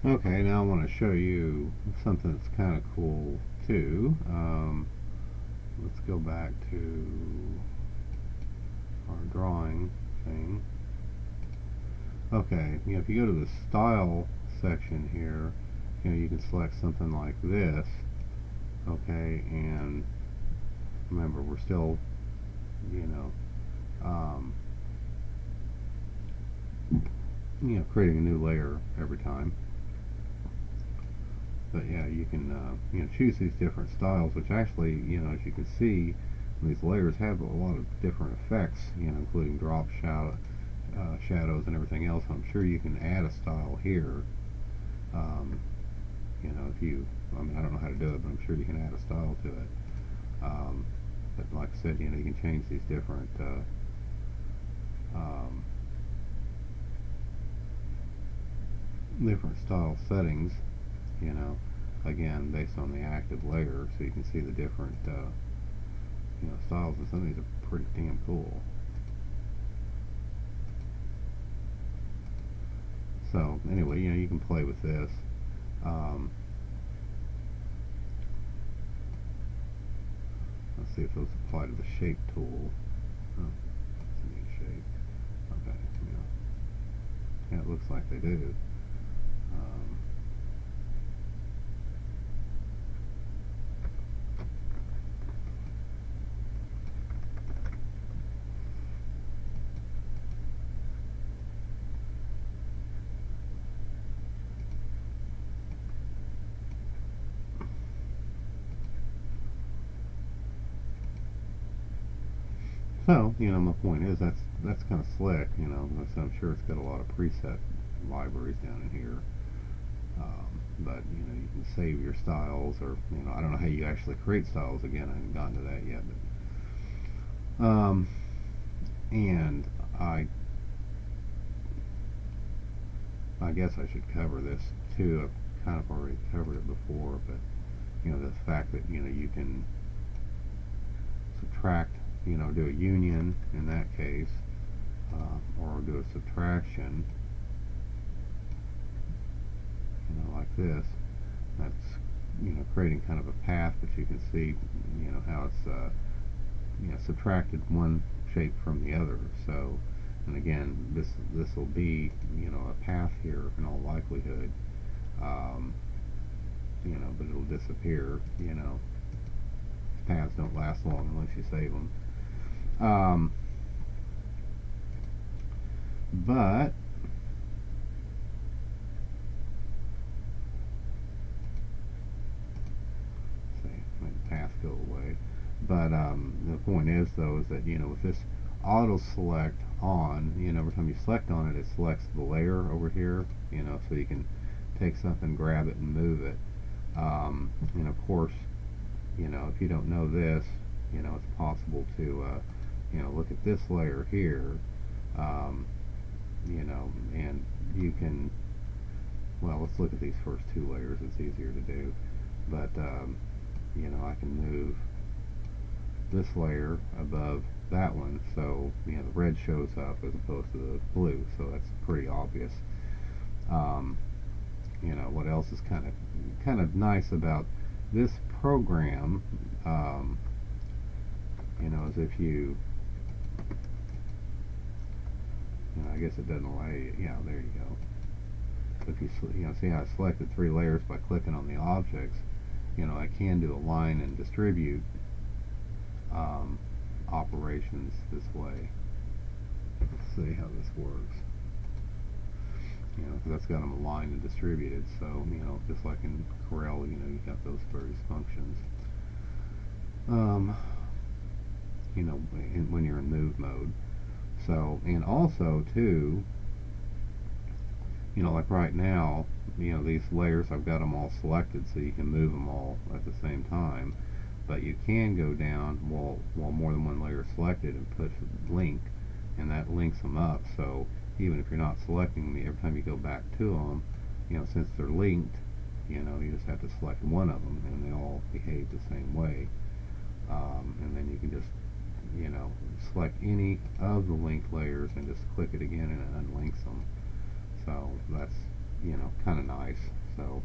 Okay, now I want to show you something that's kind of cool too. Let's go back to our drawing thing. Okay, if you go to the style section here, you can select something like this. Okay, and remember, we're still, you know, um, creating a new layer every time. But yeah, you can choose these different styles, which actually, as you can see, these layers have a lot of different effects, including drop shadows and everything else. I'm sure you can add a style here. Um, if you, I don't know how to do it, but I'm sure you can add a style to it. But like I said, you can change these um, different style settings, you know, again based on the active layer, so you can see the different styles, and some of these are pretty damn cool. So anyway, you can play with this. Um, let's see if those apply to the shape tool. Oh, it's a neat shape. Okay, yeah, it looks like they do. Um, So, my point is that's kind of slick, so I'm sure it's got a lot of preset libraries down in here. But, you can save your styles, or, I don't know how you actually create styles. Again, I haven't gotten to that yet. But, and I guess I should cover this too. I've kind of already covered it before, but, the fact that, you can subtract, do a union in that case, or do a subtraction, like this. That's, creating kind of a path, but you can see, how it's, subtracted one shape from the other. So, and again, this will be, a path here in all likelihood, um, but it'll disappear. Paths don't last long unless you save them. But path go away. But the point is, though, is that with this auto select on, every time you select on it, it selects the layer over here. So you can take something, grab it, and move it. And of course, if you don't know this, it's possible to look at this layer here. And you can, well, let's look at these first two layers. It's easier to do. But I can move this layer above that one, so the red shows up as opposed to the blue, so that's pretty obvious. What else is kind of nice about this program, is if you, I guess it doesn't allow you. Yeah, there you go. If you see how I selected three layers by clicking on the objects, I can do align and distribute operations this way. Let's see how this works. Because that's got them aligned and distributed. So, just like in Corel, you've got those various functions. When you're in move mode. So, and also too, like right now, these layers, I've got them all selected, so you can move them all at the same time. But you can go down while more than one layer is selected and push link, and that links them up. So even if you're not selecting them, every time you go back to them, since they're linked, you just have to select one of them, and they all behave the same way. And then you can just, select any of the linked layers and just click it again, and it unlinks them. So that's you know, kind of nice. So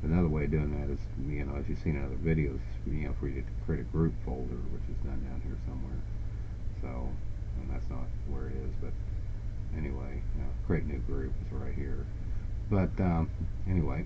another way of doing that is, you know, as you've seen in other videos, you know, for you to create a group folder, which is done down here somewhere. So, and that's not where it is, but anyway, you know, create new group is right here. But anyway,